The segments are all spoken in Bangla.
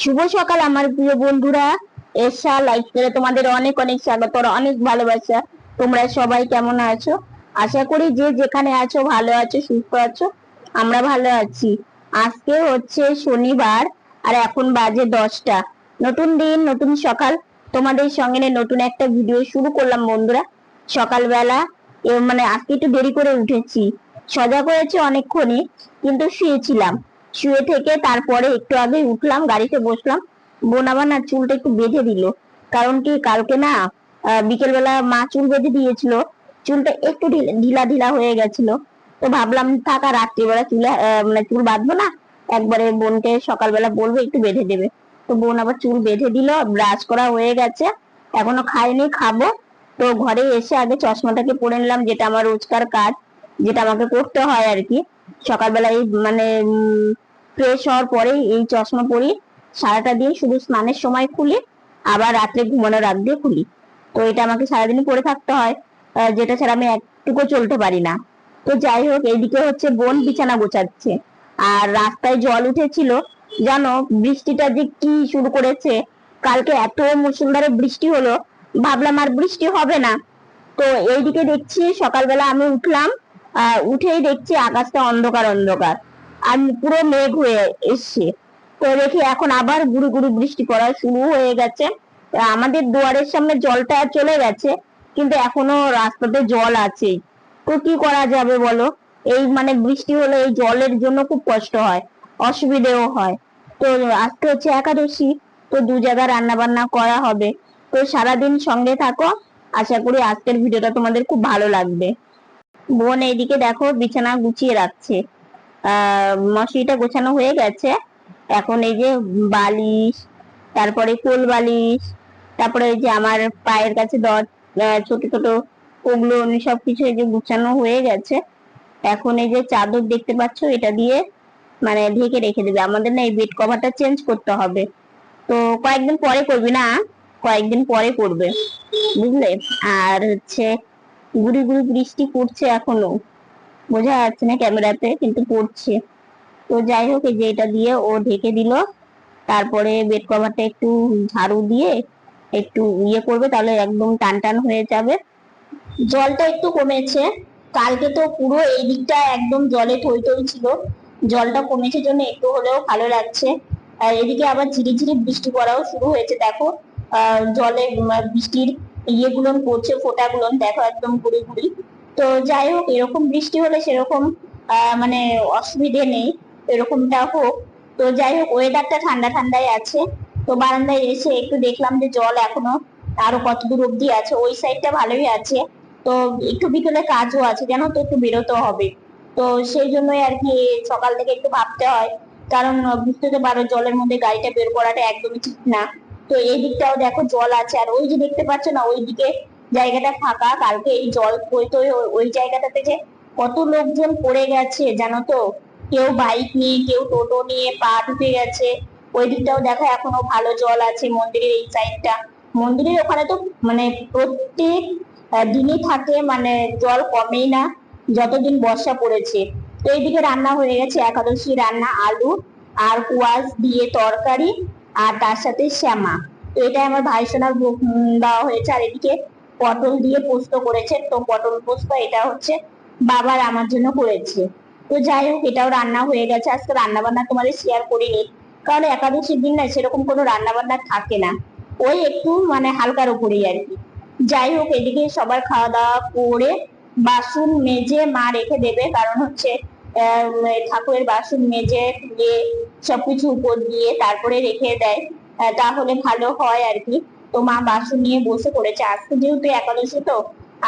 শুভ সকাল আমার প্রিয় বন্ধুরা। এসা লাইফস্টাইলে তোমাদের অনেক অনেক স্বাগত, অনেক ভালোবাসা। তোমরা সবাই কেমন আছো? আশা করি যে যেখানে আছো ভালো আছো, সুস্থ আছো। আমরা ভালো আছি। আজকে হচ্ছে শনিবার, আর এখন বাজে 10টা। নতুন দিন, নতুন সকাল। তোমাদের সঙ্গে নতুন একটা ভিডিও শুরু করলাম বন্ধুরা। সকালবেলা মানে আজকে একটু দেরি করে উঠেছি। সজাগ হয়েছে অনেকক্ষণই, কিন্তু শুয়েছিলাম। শুয়ে থেকে তারপরে একটু আগে উঠলাম, গাড়িতে বসলাম। বোন আমার না চুলটা একটু বেঁধে দিল। কারণ কি, কালকে না বিকেল বেলা মা চুল বেঁধে দিয়েছিল। চুলটা একটু ঢিলা ঢিলা হয়ে গেছিল। তো ভাবলাম থাকা রাত্রিবেলা চুলে মানে চুল বাঁধবো না, একবারে বোনকে সকালবেলা বলবো একটু বেঁধে দেবে। তো বোন আবার চুল বেঁধে দিল। ব্রাশ করা হয়ে গেছে, এখনো খাইনি, খাবো। তো ঘরে এসে আগে চশমাটাকে পরে নিলাম, যেটা আমার রোজকার কাজ, যেটা আমাকে করতে হয় আর কি। সকালবেলা এই মানে ফ্রেশ হওয়ার পরে এই চশমা পরি। সারাটা দিন শুধু স্নানের সময় খুলি, আবার রাত্রে ঘুমানোর আগ দিয়ে খুলি। তো এটা আমাকে সারাদিনই পরে থাকতে হয়, যেটা ছাড়া আমি একটুকু চলতে পারি না। তো যাই হোক, এইদিকে হচ্ছে বোন বিছানা গোছাচ্ছে। আর রাস্তায় জল উঠেছিল, জানো বৃষ্টিটা যে কি শুরু করেছে। কালকে এত মুষলধারে বৃষ্টি হলো, ভাবলাম আর বৃষ্টি হবে না। তো এইদিকে দেখছি সকালবেলা আমি উঠলাম, উঠেই দেখছি আকাশটা অন্ধকার অন্ধকার, আর পুরো মেঘ হয়ে এসছে। তো দেখি এখন আবার গুড়ি গুড়ি বৃষ্টি পড়া শুরু হয়ে গেছে। আমাদের দুয়ারের সামনে জলটা চলে গেছে, কিন্তু এখনো রাস্তাতে জল আছে। তো কি করা যাবে বলো? এই মানে বৃষ্টি হলে এই জলের জন্য খুব কষ্ট হয়, অসুবিধেও হয়। তো আজকে হচ্ছে একাদশী, তো দু জায়গায় রান্না বান্না করা হবে। তো সারাদিন সঙ্গে থাকো, আশা করি আজকের ভিডিওটা তোমাদের খুব ভালো লাগবে। বোন এইদিকে দেখো বিছানা গুছিয়ে রাখছে। মশারিটা গোছানো হয়ে গেছে। এখন এই যে বালিশ, তারপরে কোল বালিশ, তারপরে এই যে আমার পায়ের কাছে ছোট ছোট ওগুলো সবকিছু এই যে গুছানো হয়ে গেছে। এখন এই যে চাদর দেখতে পাচ্ছ, এটা দিয়ে মানে ঢেকে রেখে দেবে। আমাদের না এই বেড কভারটা চেঞ্জ করতে হবে। তো কয়েকদিন পরে করবি না, কয়েকদিন পরে করবে, বুঝলে? আর হচ্ছে গুড়ি গুড়ি বৃষ্টি পড়ছে এখনো, বোঝা যাচ্ছে না ক্যামেরাতে, কিন্তু পড়ছে। তো যাই হোক, এই যে এটা দিয়ে ও ঢেকে দিল। তারপরে বেড কভারটা একটু ঝাড়ু দিয়ে একটু ইয়ে করবে, তাহলে একদম টান টান হয়ে যাবে। জলটা একটু কমেছে। কালকে তো পুরো এই দিকটা একদম জলে থই থই ছিল। জলটা কমেছে জন্য একটু হলেও ভালো লাগছে। আর এদিকে আবার ঝিরিঝিরি বৃষ্টি পড়াও শুরু হয়েছে, দেখো। জলে বৃষ্টির ইয়েগুলো পড়ছে, ফোঁটাগুলো দেখো একদম গুড়ি গুড়ি। তো যাই হোক, এরকম বৃষ্টি হলে সেরকম মানে অসুবিধে নেই, এরকমটা হোক। তো যাই হোক, ওয়েদারটা ঠান্ডা ঠান্ডাই আছে। তো বারান্দায় এসে একটু দেখলাম যে জল এখনো আরো কত দূর অব্দি আছে, ওই সাইডটা ভালোই আছে। তো একটু বিকেলে কাজও আছে, জানো তো, একটু বেরোতে হবে। তো সেই জন্যই আর কি সকাল থেকে একটু ভাবতে হয়, কারণ বুঝতে তো পারো জলের মধ্যে গাড়িটা বের করাটা একদমই ঠিক না। তো এই দিকটাও দেখো জল আছে, আর ওই যে দেখতে পাচ্ছ না ওইদিকে জায়গাটা ফাঁকা, কালকে এই জল হইতো ওই জায়গাটাতে যে কত লোকজন পড়ে গেছে জানো তো। কেউ বাইক নিয়ে, কেউ টোটো নিয়ে পা ঢুকে গেছে। ওই দিকটাও দেখো এখনো ভালো জল আছে, মন্দিরের এই সাইডটা। মন্দিরের ওখানে তো মানে প্রত্যেক দিনই থাকে, মানে জল কমেই না যতদিন বর্ষা পড়েছে। তো এইদিকে রান্না হয়ে গেছে একাদশী রান্না, আলু আর কুয়াশ দিয়ে তরকারি, আর তার সাথে শ্যামা। তো এটা আমার ভাই সোনার দেওয়া হয়েছে। আর এদিকে পটল দিয়ে পোস্ত করেছে, তো পটল পোস্ত এটা হচ্ছে বাবার আমার জন্য করেছে। তো যাই হোক, এটাও রান্না হয়ে গেছে। আজকে রান্না বান্না তোমাদের শেয়ার করিনি, কারণ একাদশীর দিন না সেরকম কোনো রান্না বান্না থাকে না, ওই একটু মানে হালকার উপরেই আর কি। যাই হোক, এদিকে সবার খাওয়া দাওয়া করে বাসন মেজে মা রেখে দেবে, কারণ হচ্ছে ঠাকুরের বাসন মেজে ধুয়ে সবকিছু উপর দিয়ে তারপরে রেখে দেয়, তাহলে ভালো হয় আর কি। তো মা বাসন নিয়ে বসে পড়েছে। আজকে যেহেতু একাদশী, তো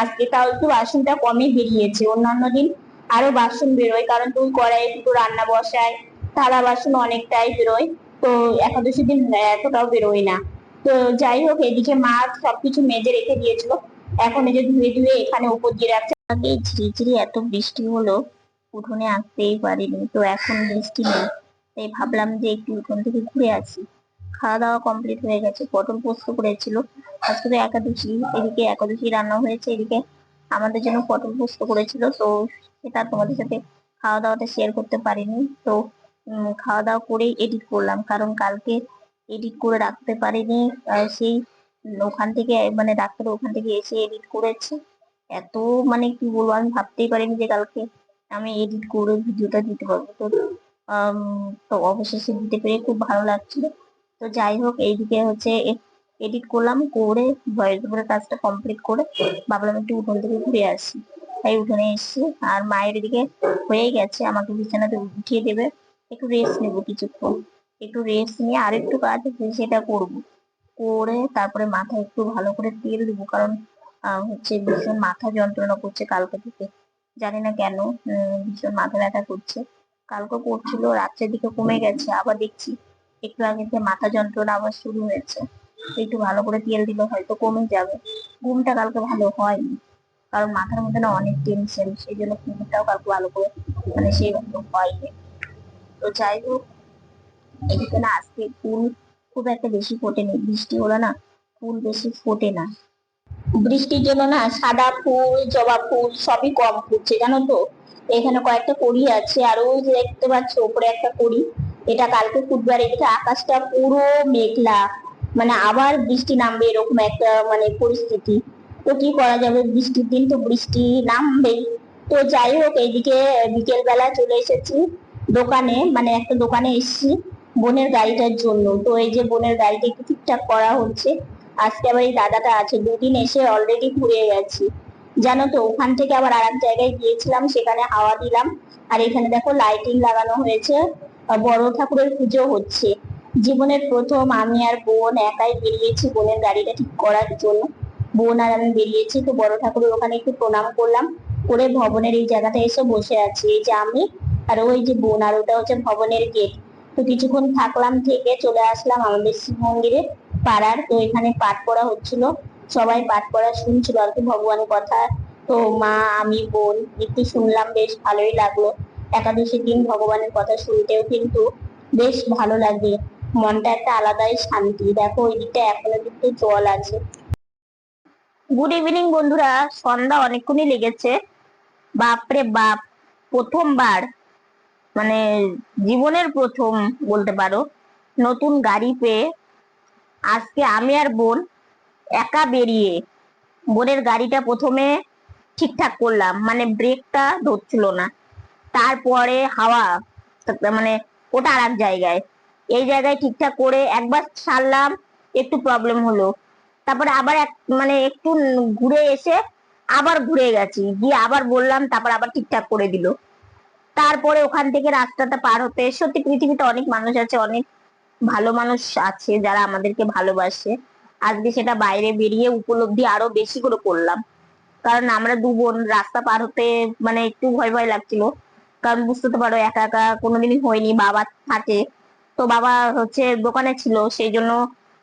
আজকে তাও একটু বাসনটা কমই বেরিয়েছে, অন্যান্য দিন আরো বাসন বেরোয়, কারণ তুই কড়াইয়ে দুটো রান্না বসায়, থালা বাসন অনেকটাই বেরোয়। তো একাদশী দিন এতটাও বেরোয় না। তো যাই হোক, এদিকে মা সবকিছু মেজে রেখে দিয়েছিল, এখন এই যে ধুয়ে ধুয়ে এখানে উপর দিয়ে রাখছে। আগে ঝিরিঝিরি এত বৃষ্টি হলো, উঠোনে আসতেই পারিনি। তো এখন বৃষ্টি নেই, তাই ভাবলাম যে একটু উঠোন থেকে ঘুরে আসি। খাওয়া দাওয়া কমপ্লিট হয়ে গেছে, পটল পোস্ত করেছিল। আজকে তো একাদশী, এদিকে একাদশী রান্না হয়েছে, এদিকে আমাদের জন্য পটল পোস্ত করেছিল। তো সেটা তোমাদের সাথে খাওয়া দাওয়াটা শেয়ার করতে পারিনি। তো খাওয়া দাওয়া করেই এডিট করলাম, কারণ কালকে এডিট করে রাখতে পারিনি। সেই ওখান থেকে মানে ডাক্তার ওখান থেকে এসে এডিট করেছে। এত মানে কি বলবো, আমি ভাবতেই পারিনি যে কালকে আমি এডিট করে ভিডিওটা দিতে পারবো। তো আম, তো অবশেষে দিতে পেরে খুব ভালো লাগছিল। তো যাই হোক, এইদিকে হচ্ছে এডিট করলাম, করে ভয়েস ওভারের কাজটা কমপ্লিট করে ভাবলাম একটু উঠোন থেকে ঘুরে আসি। তাই উঠোনে এসেছি, আর মায়ের এদিকে হয়ে গেছে, আমাকে বিছানাতে উঠিয়ে দেবে। একটু রেস্ট নেবো কিছুক্ষণ, একটু রেস্ট নিয়ে আরেকটু কাজ আছে সেটা করব। করে তারপরে মাথায় একটু ভালো করে তেল দেবো, কারণ হচ্ছে ভীষণ মাথা যন্ত্রণা করছে কালকে থেকে, জানি না কেন। ভীষণ মাথা ব্যথা করছে, কালকে করছিল, রাত্রের দিকে কমে গেছে, আবার দেখছি একটু আগে যে মাথা যন্ত্রণা আবার শুরু হয়েছে। তো একটু ভালো করে তেল দিলে হয়তো কমে যাবে। ঘুমটা কালকে ভালো হয়নি, কারণ মাথার মধ্যে না অনেক টেনশন, সেই জন্য ঘুমটাও কালকে ভালো করে মানে সেই রকম হয়নি। তো যাই হোক, এদিকে না আজকে ফুল খুব একটা বেশি ফোটেনি, বৃষ্টি হলো না, ফুল বেশি ফোটে না। বৃষ্টির জন্য না সাদা ফুল, জবা ফুল সবই কম ফুটছে, জানো তো। এখানে কয়েকটা কড়ি আছে, আর ওই যে দেখতে পাচ্ছ উপরে একটা কড়ি, এটা কালকে ফুটবে। আর এদিকে আকাশটা পুরো মেঘলা, মানে আবার বৃষ্টি নামবে এরকম একটা মানে পরিস্থিতি। তো কি করা যাবে, বৃষ্টির দিন তো বৃষ্টি নামবেই। তো যাই হোক, এইদিকে বিকেল বেলা চলে এসেছি দোকানে, মানে একটা দোকানে এসেছি বোনের গাড়িটার জন্য। তো এই যে বোনের গাড়িটা একটু ঠিকঠাক করা হচ্ছে। আজকে আবার এই দাদাটা আছে, দুদিন এসে অলরেডি ঘুরে গেছি, জানো তো। ওখান থেকে আবার আর এক জায়গায় গিয়েছিলাম, সেখানে হাওয়া দিলাম। আর এখানে দেখো লাইটিং লাগানো হয়েছে, বড় ঠাকুরের পুজো হচ্ছে। জীবনের প্রথম আমি আর বোন একাই বেরিয়েছি বোনের গাড়িটা ঠিক করার জন্য। বোন আর আমি বেরিয়েছি, তো বড় ঠাকুরের ওখানে একটু প্রণাম করলাম, করে ভবনের এই জায়গাটা এসে বসে আছি। এই যে আমি আর ওই যে বোন, আর ওটা হচ্ছে ভবনের গেট। তো কিছুক্ষণ থাকলাম, থেকে চলে আসলাম আমাদের শিব মন্দিরে পাড়ার। তো এখানে পাঠ পড়া হচ্ছিল, সবাই পাঠ পড়া শুনছিল আর কি ভগবানের কথা। তো মা, আমি, বোন একটু শুনলাম, বেশ ভালোই লাগলো। একাদশীর দিন ভগবানের কথা শুনতেও কিন্তু বেশ ভালো লাগে, মনটা একটা আলাদাই শান্তি। দেখো ওই দিকটা এখনো কিন্তু জল আছে। গুড ইভিনিং বন্ধুরা, সন্ধ্যা অনেকক্ষণই লেগেছে। বাপরে বাপ, প্রথমবার মানে জীবনের প্রথম বলতে পারো নতুন গাড়ি পেয়ে আজকে আমি আর বোন একা বেরিয়ে বোনের গাড়িটা প্রথমে ঠিকঠাক করলাম, মানে ব্রেকটা ধরছিল না। তারপরে হাওয়া মানে ওটা আর এক জায়গায়, এই জায়গায় ঠিকঠাক করে একবার ছাড়লাম, একটু প্রবলেম হলো। তারপরে আবার এক মানে একটু ঘুরে এসে আবার ঘুরে গেছি, গিয়ে আবার বললাম, তারপর আবার ঠিকঠাক করে দিল। তারপরে ওখান থেকে রাস্তাটা পার হতে, সত্যি পৃথিবীতে অনেক মানুষ আছে, অনেক ভালো মানুষ আছে যারা আমাদেরকে ভালোবাসে। আজকে সেটা বাইরে বেরিয়ে উপলব্ধি আরো বেশি করে করলাম। কারণ আমরা দু বোন রাস্তা পার হতে মানে একটু ভয় ভয় লাগছিল, কারণ বুঝতে তো পারো একা একা কোনোদিনই হয়নি, বাবা থাকে। তো বাবা হচ্ছে দোকানে ছিল সেই জন্য।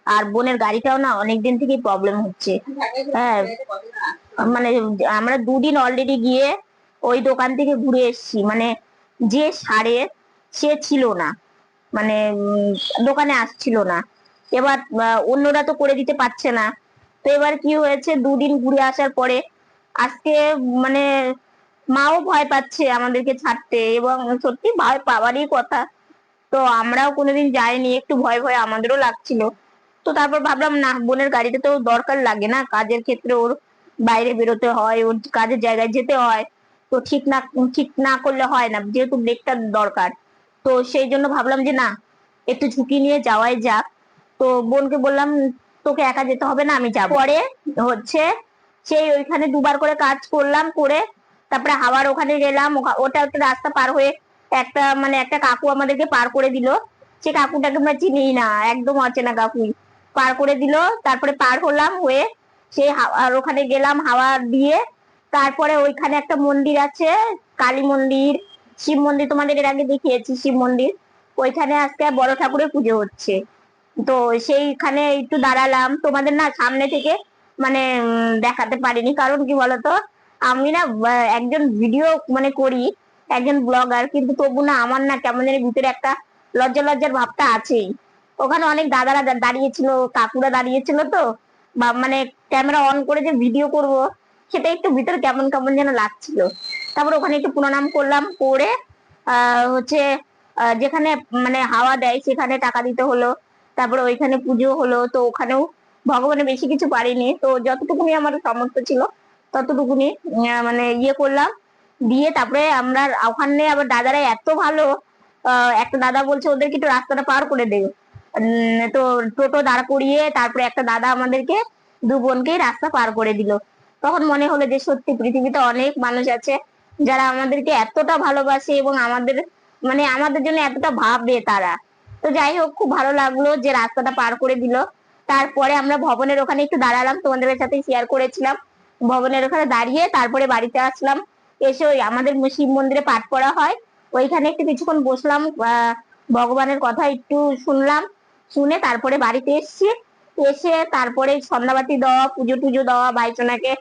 আর বোনের গাড়িটাও না অনেকদিন থেকেই প্রবলেম হচ্ছে। হ্যাঁ, মানে আমরা দুদিন অলরেডি গিয়ে ওই দোকান থেকে ঘুরে এসেছি, মানে যে সারে সে ছিল না, মানে দোকানে আসছিল না। এবার অন্যরা তো করে দিতে পারছে না। তো এবার কি হয়েছে, দুদিন ঘুরে আসার পরে আজকে মানে মাও ভয় পাচ্ছে আমাদেরকে ছাড়তে, এবং সত্যি ভয় পাওয়ারই কথা। তো আমরাও কোনোদিন যাইনি, একটু ভয় ভয় আমাদেরও লাগছিল। তো তারপর ভাবলাম না, বোনের গাড়িতে তো দরকার লাগে না, কাজের ক্ষেত্রে ওর বাইরে বেরোতে হয়, ওর কাজের জায়গায় যেতে হয়। তো ঠিক না করলে হয় না, যেহেতু ব্রেকটা দরকার। তো সেই জন্য ভাবলাম যে না, একটু ঝুঁকি নিয়ে যাওয়াই যাক। তো বোনকে বললাম, তোকে একা যেতে হবে না, আমি যাব। পরে হচ্ছে সেই ওইখানে দুবার করে কাজ করলাম, করে তারপরে হাওয়ার ওখানে গেলাম। ওটা একটা রাস্তা পার হয়ে একটা মানে একটা কাকু আমাদেরকে পার করে দিল। সে কাকুটাকে আমরা চিনি না, একদম অচেনা কাকুই পার করে দিল। তারপরে পার হলাম, হয়ে সেই হাওয়ার ওখানে গেলাম, হাওয়া দিয়ে। তারপরে ওইখানে একটা মন্দির আছে, কালী মন্দির, শিব মন্দির, তোমাদের এর আগে দেখিয়েছি শিব মন্দির। ওইখানে আজকে বড় ঠাকুরের পুজো হচ্ছে। তো সেইখানে একটু দাঁড়ালাম, তোমাদের না সামনে থেকে মানে দেখাতে পারিনি, কারণ কি বলতো, আমি না একজন ভিডিও মানে করি, একজন ব্লগার, কিন্তু তবু না আমার না কেমন জানি ভিতরে একটা লজ্জা লজ্জার ভাবটা আছেই। ওখানে অনেক দাদারা দাঁড়িয়েছিল, কাকুরা দাঁড়িয়েছিল, তো বা মানে ক্যামেরা অন করে যে ভিডিও করব, সেটা একটু ভিতরে কেমন কেমন যেন লাগছিল। তারপর ওখানে একটু প্রণাম করলাম, করে হচ্ছে যেখানে মানে হাওয়া দেয় সেখানে টাকা দিতে হলো। তারপরে ওইখানে পুজো হলো, তো ওখানেও ভগবানের বেশি কিছু পারিনি, তো যতটুকুনি আমার সামর্থ্য ছিল ততটুকুনি মানে ইয়ে করলাম। দিয়ে তারপরে আমরা ওখানে আবার দাদারা এত ভালো, একটা দাদা বলছে ওদেরকে একটু রাস্তাটা পার করে দেবে। তো টোটো দাঁড় করিয়ে তারপরে একটা দাদা আমাদেরকে দু বোনকেই রাস্তা পার করে দিল। তখন মনে হলো যে সত্যি পৃথিবীতে অনেক মানুষ আছে যারা আমাদেরকে এতটা ভালোবাসে এবং আমাদের মানে আমাদের জন্য এতটা ভাববে তারা। তো যাই হোক, খুব ভালো লাগলো যে রাস্তাটা পার করে দিল। তারপরে আমরা ভবনের ওখানে একটু দাঁড়ালাম, তোমাদের সাথে শেয়ার করেছিলাম। ভবনের ওখানে দাঁড়িয়ে তারপরে বাড়িতে আসলাম। এসে ওই আমাদের শিব মন্দিরে পাঠ করা হয়, ওইখানে একটু কিছুক্ষণ বসলাম, ভগবানের কথা একটু শুনলাম। শুনে তারপরে বাড়িতে এসছি। এসে তারপরে সন্ধ্যাবাতি দেওয়া, পুজো টুজো দেওয়া, ভাইচোনাকে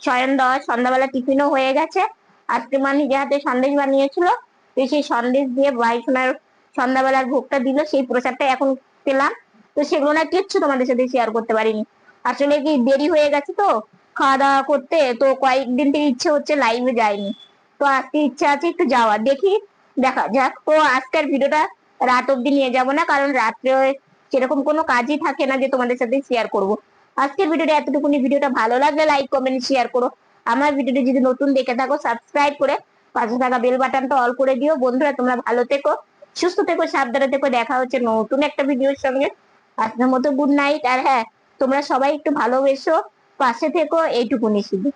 শয়ন দেওয়া, সন্ধ্যাবেলা টিফিনও হয়ে গেছে। আজকে মা নিজে হাতে সন্দেশ বানিয়েছিল, তো সেই সন্দেশ দিয়ে ভাইচোনার সন্ধ্যাবেলার ভোগটা দিল, সেই প্রসাদটা এখন পেলাম। তো সেগুলো না কিচ্ছু তোমাদের সাথে শেয়ার করতে পারিনি, আসলে কি দেরি হয়ে গেছে তো খাওয়া দাওয়া করতে, তো কয়েকদিন থেকে ইচ্ছে হচ্ছে লাইভে যায়নি। তো আজকে ইচ্ছা আছে একটু যাওয়ার, দেখি দেখা যাক। তো আজকের ভিডিওটা রাত অব্দি নিয়ে যাব না, কারণ রাত্রে সেরকম কোনো কাজই থাকে না যে তোমাদের সাথে শেয়ার করব। আজকের ভিডিওটা এতটুকুনি। ভিডিওটা ভালো লাগলে লাইক কমেন্ট শেয়ার করো। আমার ভিডিওটি যদি নতুন দেখে থাকো সাবস্ক্রাইব করে পাশে থাকা বেল বাটনটা অল করে দিও। বন্ধুরা তোমরা ভালো থেকো, সুস্থ থেকো, সাবধানে থেকো। দেখা হচ্ছে নতুন একটা ভিডিওর সঙ্গে। আজকের মতো গুড নাইট। আর হ্যাঁ, তোমরা সবাই একটু ভালোবেসো, পাশে থেকো, এইটুকুনি শুধু।